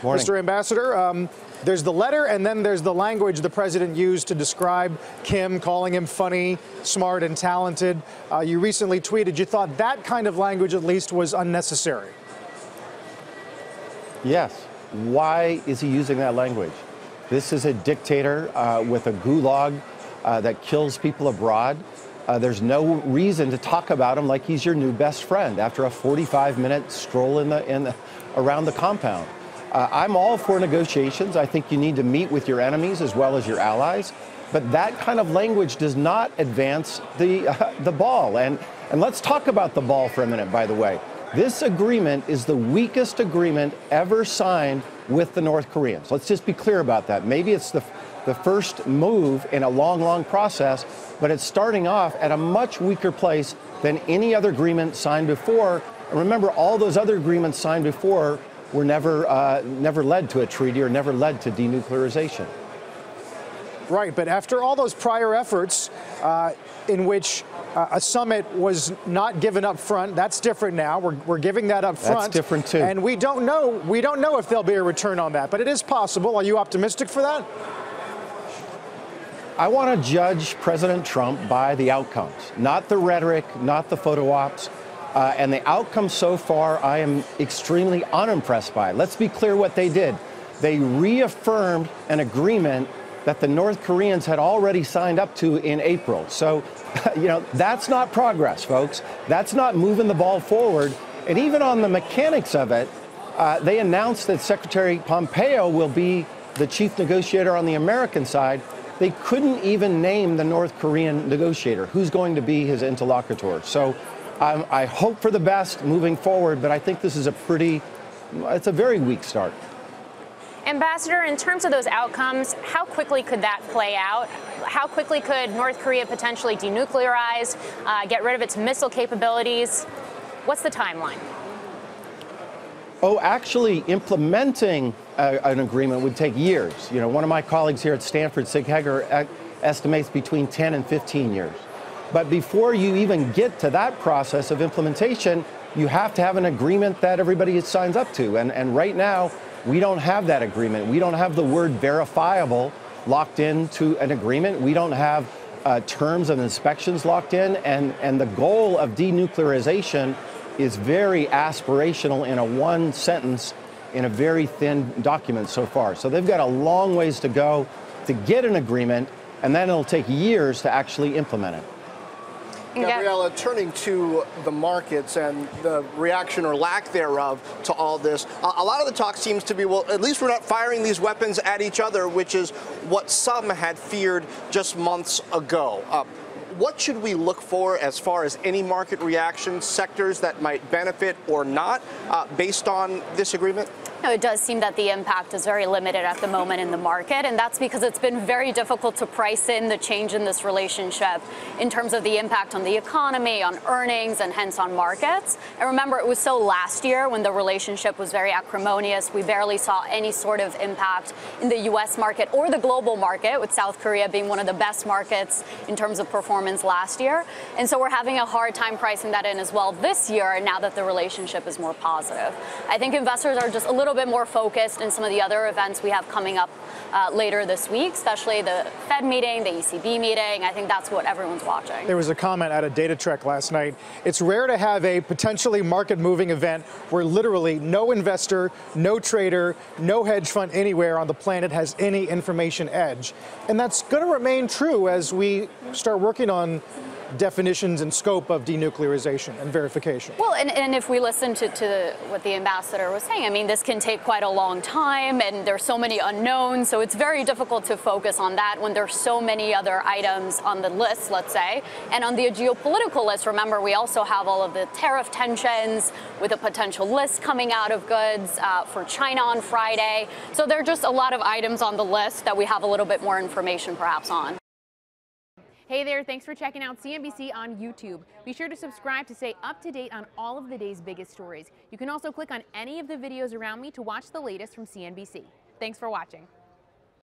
Morning. Mr. Ambassador, there's the letter and then there's the language the president used to describe Kim, calling him funny, smart, and talented. You recently tweeted you thought that kind of language at least was unnecessary. Yes. Why is he using that language? This is a dictator with a gulag that kills people abroad. There's no reason to talk about him like he's your new best friend after a 45-minute stroll around the compound. I'm all for negotiations. I think you need to meet with your enemies as well as your allies. But that kind of language does not advance the ball. And let's talk about the ball for a minute, by the way. This agreement is the weakest agreement ever signed with the North Koreans. Let's just be clear about that. Maybe it's the first move in a long, long process, but it's starting off at a much weaker place than any other agreement signed before. And remember, all those other agreements signed before were never led to a treaty or never led to denuclearization. Right, but after all those prior efforts in which a summit was not given up front, that's different now. We're giving that up front. That's different too. And we don't know if there'll be a return on that, but it is possible. Are you optimistic for that? I want to judge President Trump by the outcomes, not the rhetoric, not the photo ops. And the outcomes so far, I am extremely unimpressed by. Let's be clear what they did. They reaffirmed an agreement that the North Koreans had already signed up to in April. So, that's not progress, folks. That's not moving the ball forward. And even on the mechanics of it, they announced that Secretary Pompeo will be the chief negotiator on the American side. They couldn't even name the North Korean negotiator, who's going to be his interlocutor. So I hope for the best moving forward, but I think this is it's a very weak start. Ambassador, in terms of those outcomes, how quickly could that play out? How quickly could North Korea potentially denuclearize, get rid of its missile capabilities? What's the timeline? Oh, actually implementing an agreement would take years. One of my colleagues here at Stanford, Sig Heger, estimates between 10 and 15 years. But before you even get to that process of implementation, you have to have an agreement that everybody signs up to. And right now, we don't have that agreement. We don't have the word verifiable locked into an agreement. We don't have terms of inspections locked in. And the goal of denuclearization is very aspirational in a one sentence in a very thin document so far. So they've got a long ways to go to get an agreement, and then it'll take years to actually implement it. Gabriela, turning to the markets and the reaction or lack thereof to all this, a lot of the talk seems to be, well, at least we're not firing these weapons at each other, which is what some had feared just months ago. What should we look for as far as any market reaction, sectors that might benefit or not based on this agreement? It does seem that the impact is very limited at the moment in the market, and that's because it's been very difficult to price in the change in this relationship in terms of the impact on the economy, on earnings, and hence on markets. And remember, it was so last year when the relationship was very acrimonious. We barely saw any sort of impact in the U.S. market or the global market, with South Korea being one of the best markets in terms of performance last year. And so we're having a hard time pricing that in as well this year, now that the relationship is more positive. I think investors are just a little bit more focused in some of the other events we have coming up later this week, especially the Fed meeting, the ECB meeting. I think that's what everyone's watching. There was a comment out of Data Trek last night. It's rare to have a potentially market-moving event where literally no investor, no trader, no hedge fund anywhere on the planet has any information edge. And that's going to remain true as we start working on definitions and scope of denuclearization and verification. Well, and if we listen to what the ambassador was saying, I mean, this can take quite a long time, and there's so many unknowns, so it's very difficult to focus on that when there's so many other items on the list, let's say. And on the geopolitical list, remember, we also have all of the tariff tensions with a potential list coming out of goods for China on Friday. So there are just a lot of items on the list that we have a little bit more information perhaps on. Hey there, thanks for checking out CNBC on YouTube. Be sure to subscribe to stay up to date on all of the day's biggest stories. You can also click on any of the videos around me to watch the latest from CNBC. Thanks for watching.